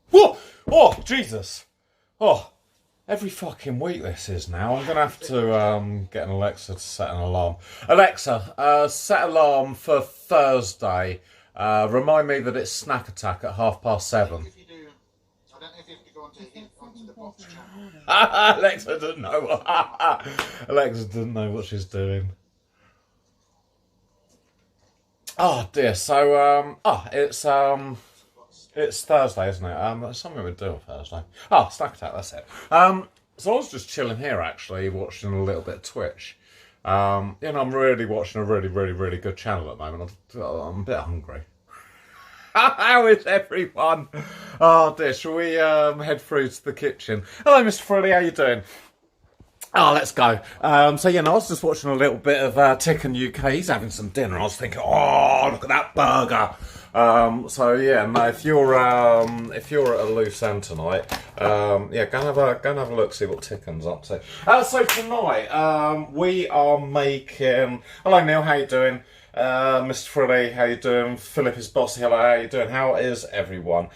What? Oh, Jesus. Oh, every fucking week this is now. I'm going to have to get an Alexa to set an alarm. Alexa, set alarm for Thursday. Remind me that it's Snack Attack at 7:30. If you do, I don't know if you have to go onto the box channel. Alexa doesn't know what Alexa doesn't know what she's doing. Oh dear. So it's Thursday, isn't it? There's something we do on Thursday. Oh, Snack Attack. That's it. So I was just chilling here actually, watching a little bit of Twitch. I'm really watching a really good channel at the moment. I'm a bit hungry. How is everyone? Oh dear, shall we head through to the kitchen? Hello, Mr. Frilly, how you doing? Oh, let's go. I was just watching a little bit of Ticken UK. He's having some dinner. I was thinking, oh, look at that burger. If you're at a loose end tonight, go and have a look, see what Ticken's up to. So tonight, we are making. Hello, Neil. How you doing? Mr. Frilly, how you doing? Philip is bossy. Hello, how you doing? How is everyone?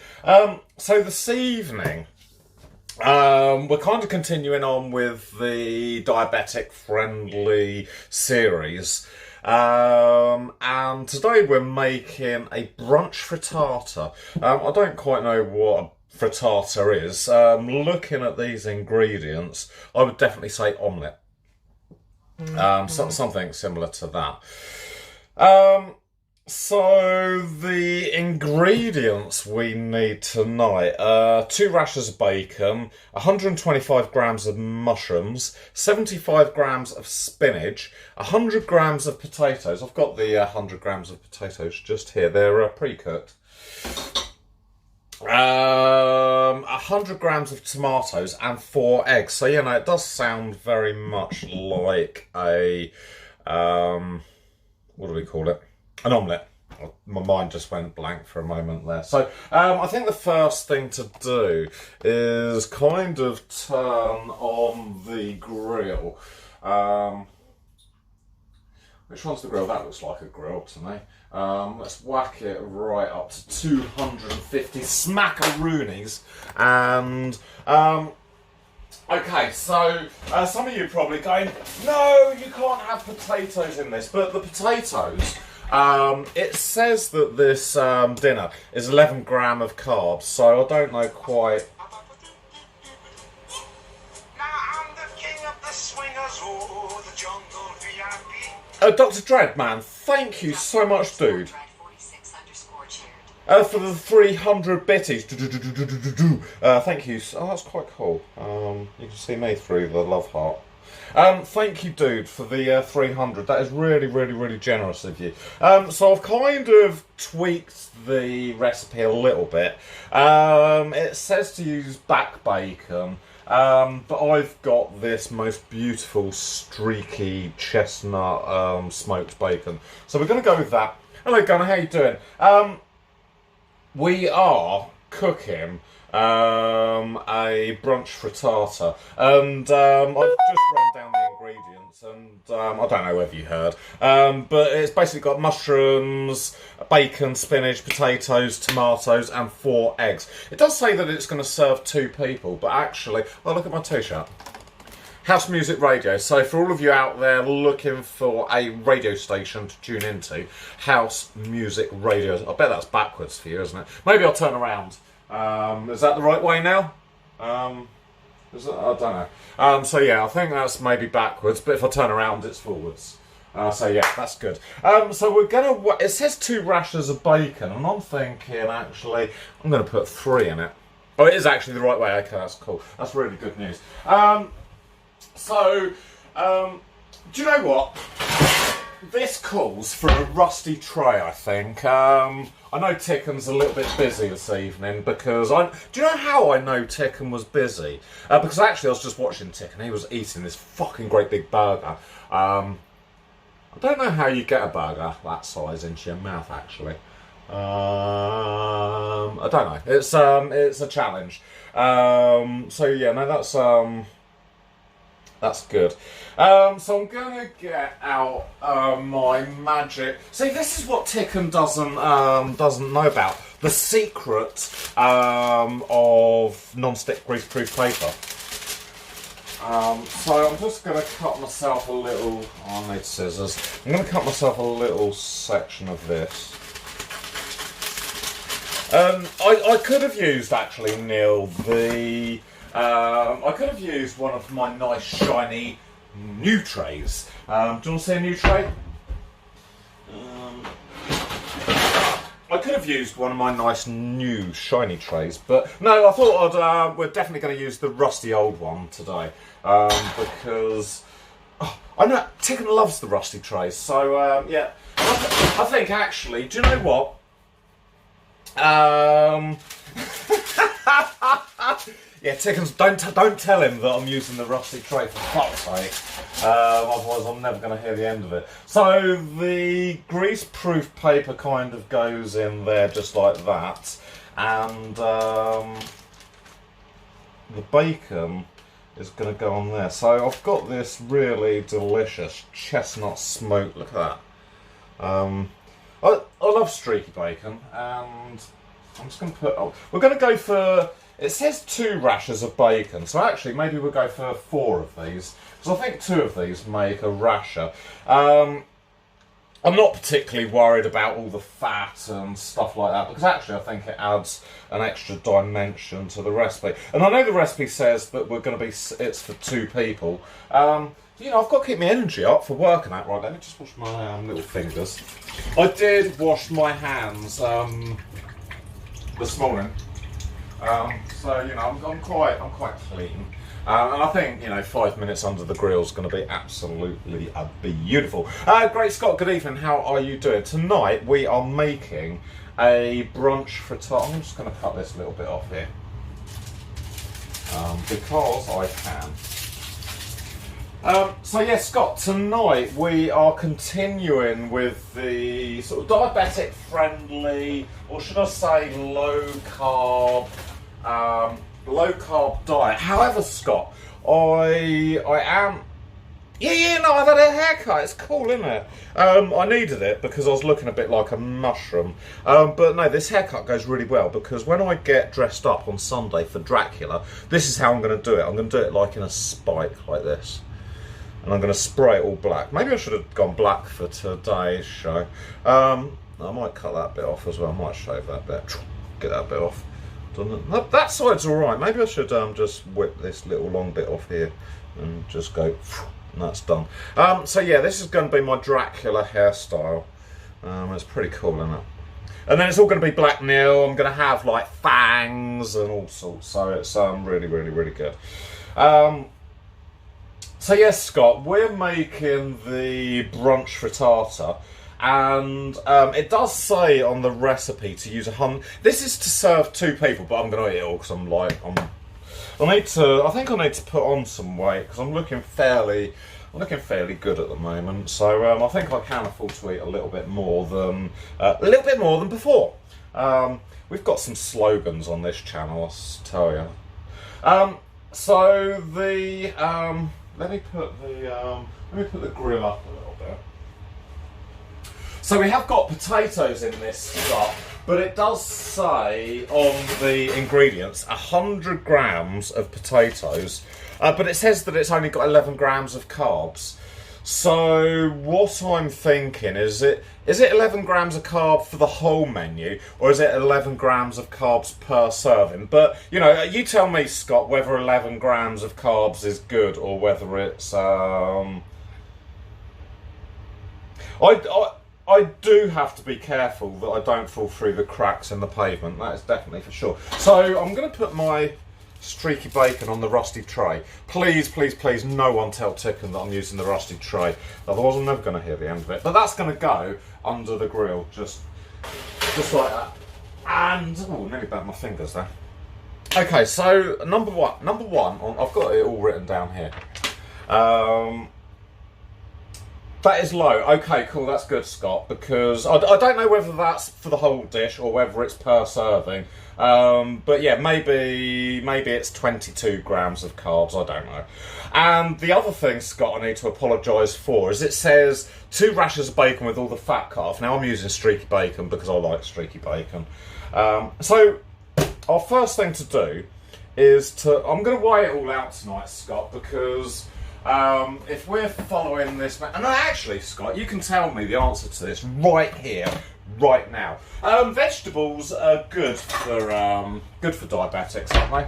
So this evening, we're kind of continuing on with the diabetic-friendly series. And today we're making a brunch frittata. I don't quite know what a frittata is. Looking at these ingredients, I would definitely say omelette. Something similar to that. So the ingredients we need tonight are 2 rashers of bacon, 125 grams of mushrooms, 75 grams of spinach, 100 grams of potatoes. I've got the 100 grams of potatoes just here. They're pre-cooked. 100 grams of tomatoes and 4 eggs. So, it does sound very much like a, what do we call it? An omelette. My mind just went blank for a moment there. So I think the first thing to do is kind of turn on the grill. Which one's the grill? That looks like a grill to me. Let's whack it right up to 250 smackaroonies. And okay, so some of you are probably going, no, you can't have potatoes in this. But the potatoes, it says that this dinner is 11 gram of carbs, so I don't know quite. Now I'm the king of the swingers, oh, the jungle VIP. Dr. Dreadman, thank you so much, dude. For the 300 bitties. Thank you. Oh, that's quite cool. You can see me through the love heart. Thank you, dude, for the 300. That is really generous of you. So I've kind of tweaked the recipe a little bit. It says to use back bacon, but I've got this most beautiful streaky chestnut smoked bacon. So we're going to go with that. Hello, Gunnar, how you doing? We are cooking a brunch frittata, and I've just run down the ingredients, and I don't know whether you heard, but it's basically got mushrooms, bacon, spinach, potatoes, tomatoes, and 4 eggs. It does say that it's going to serve 2 people, but actually, oh, look at my t-shirt. House Music Radio. So for all of you out there looking for a radio station to tune into, House Music Radio. I bet that's backwards for you, isn't it? Maybe I'll turn around. Is that the right way now? I don't know. I think that's maybe backwards, but if I turn around, it's forwards. That's good. So we're gonna. It says 2 rashers of bacon, and I'm thinking actually I'm gonna put 3 in it. Oh, it is actually the right way. Okay, that's cool. That's really good news. Do you know what? This calls for a rusty tray, I think. I know Ticken's a little bit busy this evening because do you know how I know Ticken was busy? Because actually I was just watching Ticken. He was eating this fucking great big burger. I don't know how you get a burger that size into your mouth, actually. I don't know. It's a challenge. That's That's good. So I'm gonna get out my magic. See, this is what Ticken doesn't know about: the secret of non-stick grease-proof paper. So I'm just gonna cut myself a little. Oh, I need scissors. I'm gonna cut myself a little section of this. I could have used, actually, Neil, I could have used one of my nice shiny new trays. Do you want to see a new tray? I could have used one of my nice new shiny trays, but no, I thought we're definitely going to use the rusty old one today, because I know Ticken loves the rusty trays. So yeah, I think actually, do you know what? Yeah, Tickens, don't tell him that I'm using the rusty tray, for fuck's sake. Otherwise I'm never going to hear the end of it. So the grease-proof paper kind of goes in there just like that, and the bacon is going to go on there. So I've got this really delicious chestnut smoke. Look at that. I love streaky bacon, and I'm just going to put. Oh, we're going to go for. It says 2 rashers of bacon, so actually maybe we'll go for 4 of these, because I think 2 of these make a rasher. I'm not particularly worried about all the fat and stuff like that, because actually I think it adds an extra dimension to the recipe. And I know the recipe says that we're going to be. It's for 2 people. You know, I've got to keep my energy up for working that. Right, let me just wash my little fingers. I did wash my hands this morning. So you know, I'm quite clean, and I think, you know, 5 minutes under the grill is going to be absolutely beautiful. Great Scott, good evening. How are you doing? Tonight we are making a brunch frittata. I'm just going to cut this little bit off here because I can. So yes, Scott, tonight we are continuing with the sort of diabetic friendly, or should I say low carb diet. However, Scott, I am. Yeah, no, I've had a haircut. It's cool, isn't it? I needed it because I was looking a bit like a mushroom. But no, this haircut goes really well, because when I get dressed up on Sunday for Dracula, this is how I'm going to do it. I'm going to do it like in a spike, like this. And I'm going to spray it all black. Maybe I should have gone black for today's show. I might cut that bit off as well. I might shave that bit. Get that bit off. That side's alright. Maybe I should just whip this little long bit off here and just go, and that's done. So yeah, this is going to be my Dracula hairstyle. It's pretty cool, isn't it? And then it's all going to be black Neil. I'm going to have like fangs and all sorts. So it's really, really, really good. So yes, Scott, we're making the brunch frittata, and it does say on the recipe to use 100. This is to serve 2 people, but I'm going to eat it all because I think I need to put on some weight, because I'm looking fairly good at the moment. So I think I can afford to eat a little bit more than before. We've got some slogans on this channel, I'll tell you. So the let me put the grill up a little bit. So we have got potatoes in this stuff, but it does say on the ingredients 100 grams of potatoes, but it says that it's only got 11 grams of carbs. So what I'm thinking is it 11 grams of carb for the whole menu, or is it 11 grams of carbs per serving? But you know, you tell me, Scott, whether 11 grams of carbs is good or whether it's I do have to be careful that I don't fall through the cracks in the pavement. That is definitely for sure. So I'm going to put my streaky bacon on the rusty tray. Please, please, please, no one tell Ticken that I'm using the rusty tray. Otherwise I'm never going to hear the end of it. But that's going to go under the grill, just like that. And, oh, nearly burnt my fingers there. Okay, so number one, I've got it all written down here. That is low. Okay, cool. That's good, Scott. Because I don't know whether that's for the whole dish or whether it's per serving. But yeah, maybe it's 22 grams of carbs. I don't know. And the other thing, Scott, I need to apologise for is it says 2 rashers of bacon with all the fat cut off. Now I'm using streaky bacon because I like streaky bacon. So our first thing to do is I'm going to weigh it all out tonight, Scott, because. If we're following this, and actually, Scott, you can tell me the answer to this right here, right now. Vegetables are good for diabetics, aren't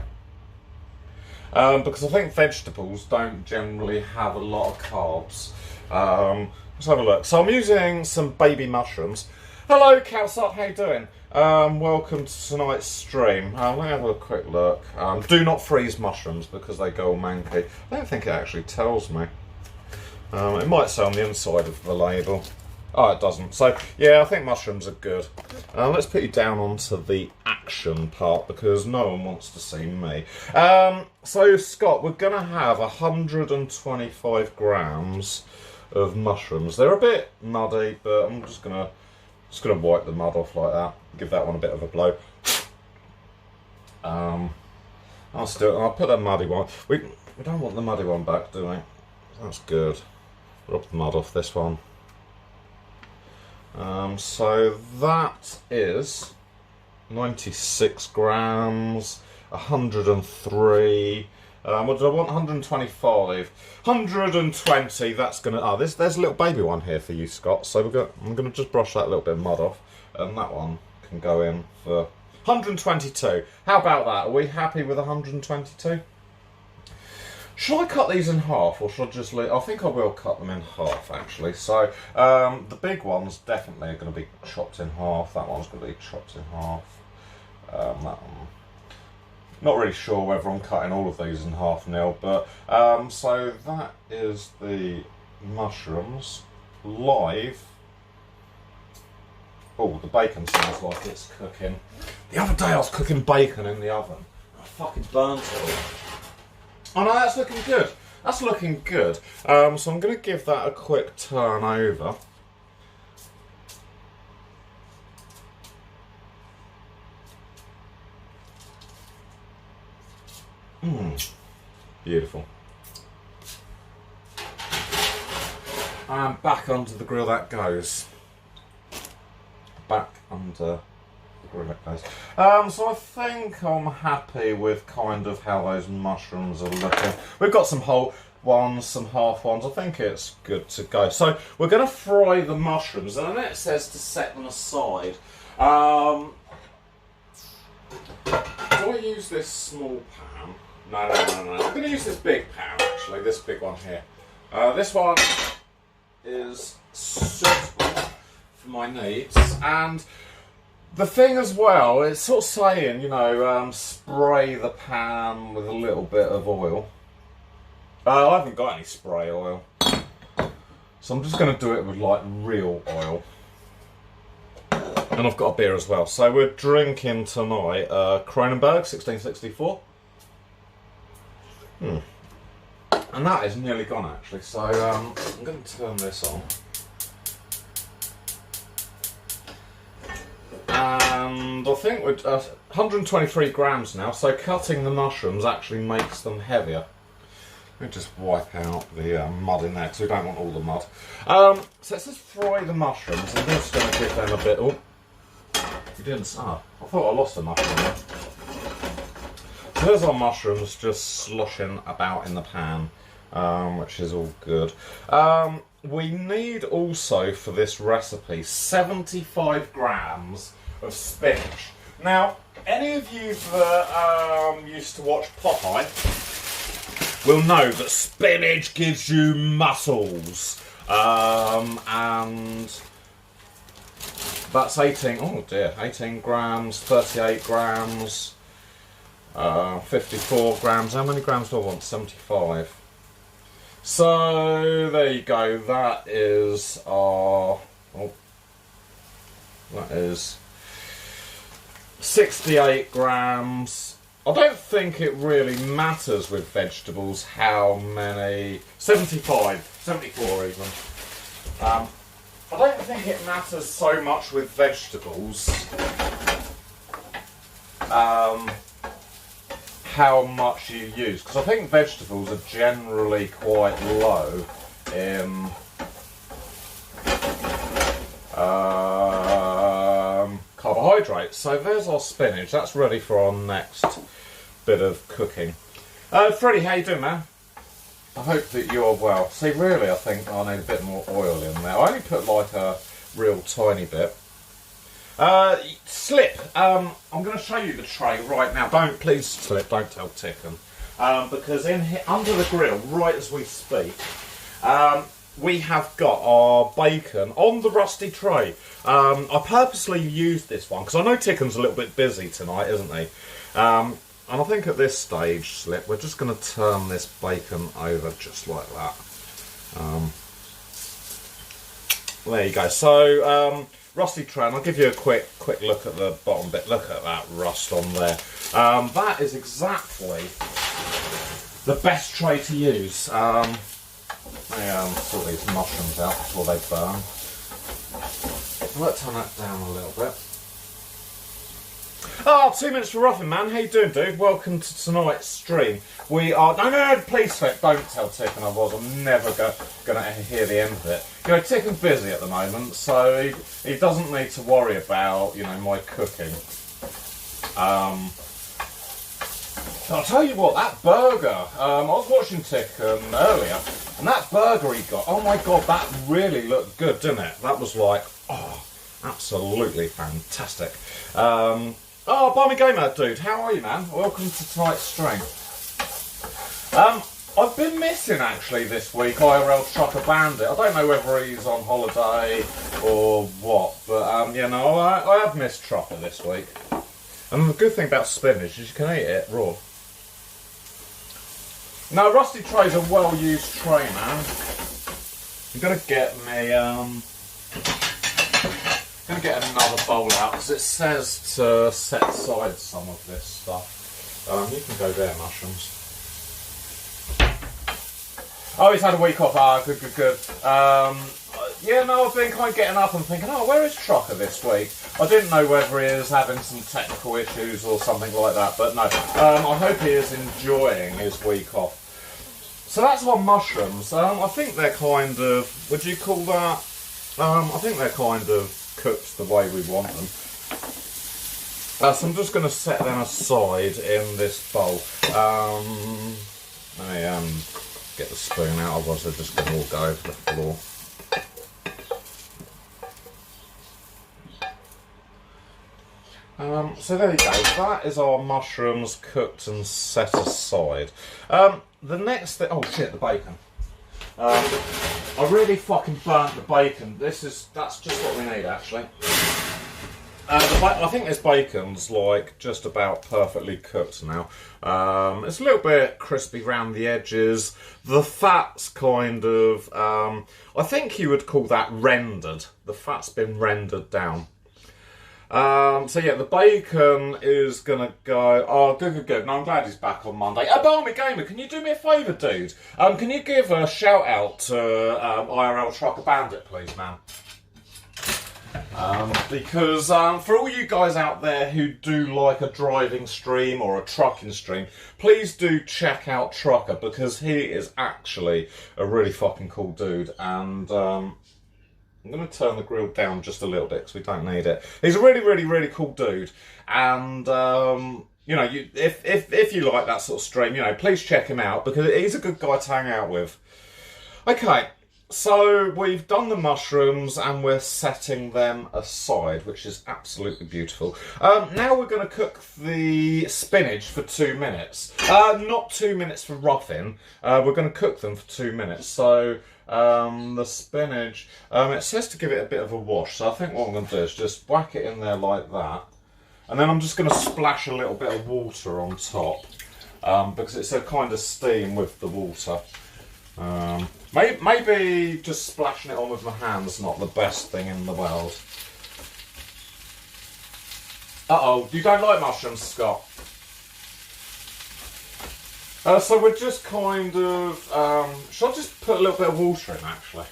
they? Because I think vegetables don't generally have a lot of carbs. Let's have a look. So I'm using some baby mushrooms. Hello, Calsart, how you doing? Welcome to tonight's stream. Let me have a quick look. Do not freeze mushrooms because they go all manky. I don't think it actually tells me. It might say on the inside of the label. Oh, it doesn't. So, yeah, I think mushrooms are good. Let's put you down onto the action part because no one wants to see me. So, Scott, we're going to have 125 grams of mushrooms. They're a bit muddy, but I'm just going to wipe the mud off like that. Give that one a bit of a blow. I'll put that muddy one. We don't want the muddy one back, do we? That's good. Rub the mud off this one. So that is 96 grams, 103. What did I want? 125. 120, that's going to... there's a little baby one here for you, Scott. So I'm going to just brush that little bit of mud off. And that one can go in for 122. How about that? Are we happy with 122? Should I cut these in half or should I just leave? I think I will cut them in half, actually. So the big ones definitely are going to be chopped in half. That one's going to be chopped in half. That one... Not really sure whether I'm cutting all of these in half, Neil, but so that is the mushrooms live. Oh, the bacon sounds like it's cooking. The other day I was cooking bacon in the oven. I fucking burnt it. Oh no, that's looking good. That's looking good. So I'm going to give that a quick turn over. Beautiful. And back onto the grill that goes. Back under the grill that goes. So I think I'm happy with kind of how those mushrooms are looking. We've got some whole ones, some half ones. I think it's good to go. So we're going to fry the mushrooms, and then it says to set them aside. Do I use this small pan? No. I'm going to use this big pan, actually, this big one here. This one is suitable for my needs. And the thing as well, it's sort of saying, you know, spray the pan with a little bit of oil. I haven't got any spray oil. So I'm just going to do it with, like, real oil. And I've got a beer as well. So we're drinking tonight Kronenberg 1664. And that is nearly gone, actually, so I'm going to turn this on. And I think we're 123 grams now, so cutting the mushrooms actually makes them heavier. Let me just wipe out the mud in there, because we don't want all the mud. So it says fry the mushrooms. I'm just going to give them a bit... Oh, you didn't... I thought I lost a mushroom there. So there's our mushrooms just sloshing about in the pan, which is all good. We need also, for this recipe, 75 grams of spinach. Now, any of you that used to watch Popeye will know that spinach gives you muscles. And that's 18 grams, 38 grams, 54 grams. How many grams do I want? 75. So there you go. That is our... that is 68 grams. I don't think it really matters with vegetables how many... 75, 74 even. I don't think it matters so much with vegetables how much you use, because I think vegetables are generally quite low in carbohydrates. So there's our spinach. That's ready for our next bit of cooking. Freddie, how you doing, man? I hope that you're well. See, really, I think I need a bit more oil in there. I only put like a real tiny bit. Slip. I'm going to show you the tray right now. Please, Slip, don't tell Ticken. Because in here, under the grill, right as we speak, we have got our bacon on the rusty tray. I purposely used this one because I know Ticken's a little bit busy tonight, isn't he? And I think at this stage, Slip, we're just going to turn this bacon over just like that. There you go. So, rusty tray, and I'll give you a quick look at the bottom bit. Look at that rust on there. That is exactly the best tray to use. Let me sort these mushrooms out before they burn. Let's turn that down a little bit. Oh, 2 minutes for Ruffin, man. How you doing, dude? Welcome to tonight's stream. We are... No, please, Slip, don't tell Ticken I'm never going to hear the end of it. You know, Ticken's busy at the moment, so he doesn't need to worry about, you know, my cooking. I'll tell you what, that burger, I was watching Ticken earlier, and that burger he got, oh my God, that really looked good, didn't it? That was like, oh, absolutely fantastic. Oh, Barmy Gamer, dude, how are you, man? Welcome to tonight's stream. I've been missing, actually, this week, IRL Trucker Bandit. I don't know whether he's on holiday or what, but, you know, I have missed Trucker this week. And the good thing about spinach is you can eat it raw. Now, rusty tray's a well-used tray, man. I'm going to get me, going to get another bowl out because it says to set aside some of this stuff. You can go there, mushrooms. Oh, he's had a week off. Ah, good. Yeah, no, I've been kind of getting up and thinking, oh, where is Trucker this week? I didn't know whether he is having some technical issues or something like that, but no. I hope he is enjoying his week off. So that's our mushrooms. I think they're kind of, would you call that? I think they're kind of cooked the way we want them. So I'm just going to set them aside in this bowl. Let me get the spoon out, otherwise they're just going to all go over the floor. So there you go, that is our mushrooms cooked and set aside. The next thing, oh shit, the bacon. I really fucking burnt the bacon. That's just what we need, actually. I think this bacon's like just about perfectly cooked now. It's a little bit crispy round the edges. The fat's kind of, I think you would call that rendered. The fat's been rendered down. So yeah, the bacon is gonna go. Oh, good. No, I'm glad he's back on Monday. Barmy Gamer, can you do me a favour, dude? Can you give a shout out to IRL Trucker Bandit, please, man? Because for all you guys out there who do like a driving stream or a trucking stream, please do check out Trucker, because he is actually a really fucking cool dude. And I'm going to turn the grill down just a little bit because we don't need it. He's a really cool dude, and you know, if you like that sort of stream, you know, please check him out because he's a good guy to hang out with. Okay, so we've done the mushrooms and we're setting them aside, which is absolutely beautiful. Now we're going to cook the spinach for 2 minutes. Not 2 minutes for Ruffin. We're going to cook them for 2 minutes. So the spinach, it says to give it a bit of a wash, so I think what I'm going to do is just whack it in there like that, and then I'm just going to splash a little bit of water on top, because it's a kind of steam with the water. Maybe just splashing it on with my hands not the best thing in the world. Uh-oh, you don't like mushrooms, Scott? So we're just kind of, should I just put a little bit of water in, actually?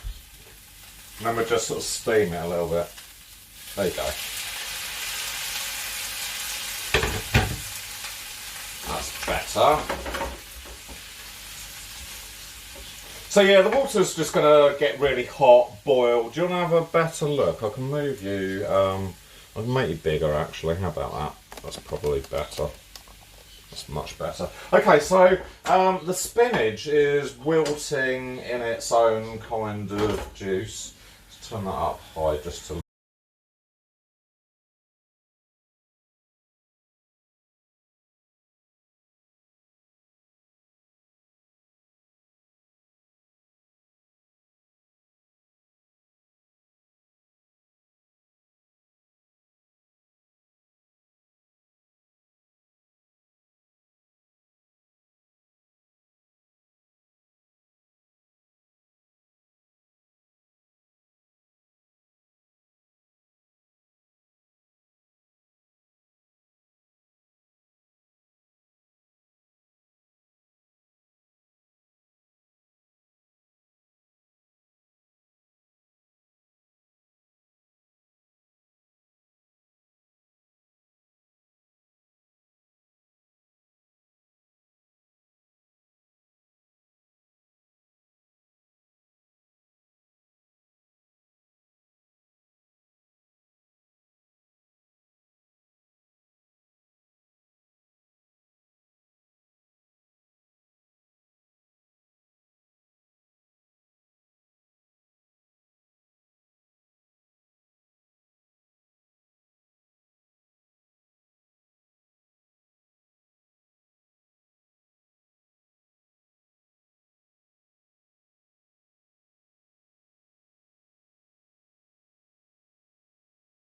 And then we just sort of steam it a little bit. There you go. That's better. So yeah, the water's just going to get really hot, boil. Do you want to have a better look? I can move you, I can make you bigger actually. How about that? That's probably better. That's much better. Okay, so the spinach is wilting in its own kind of juice. Let's turn that up high just to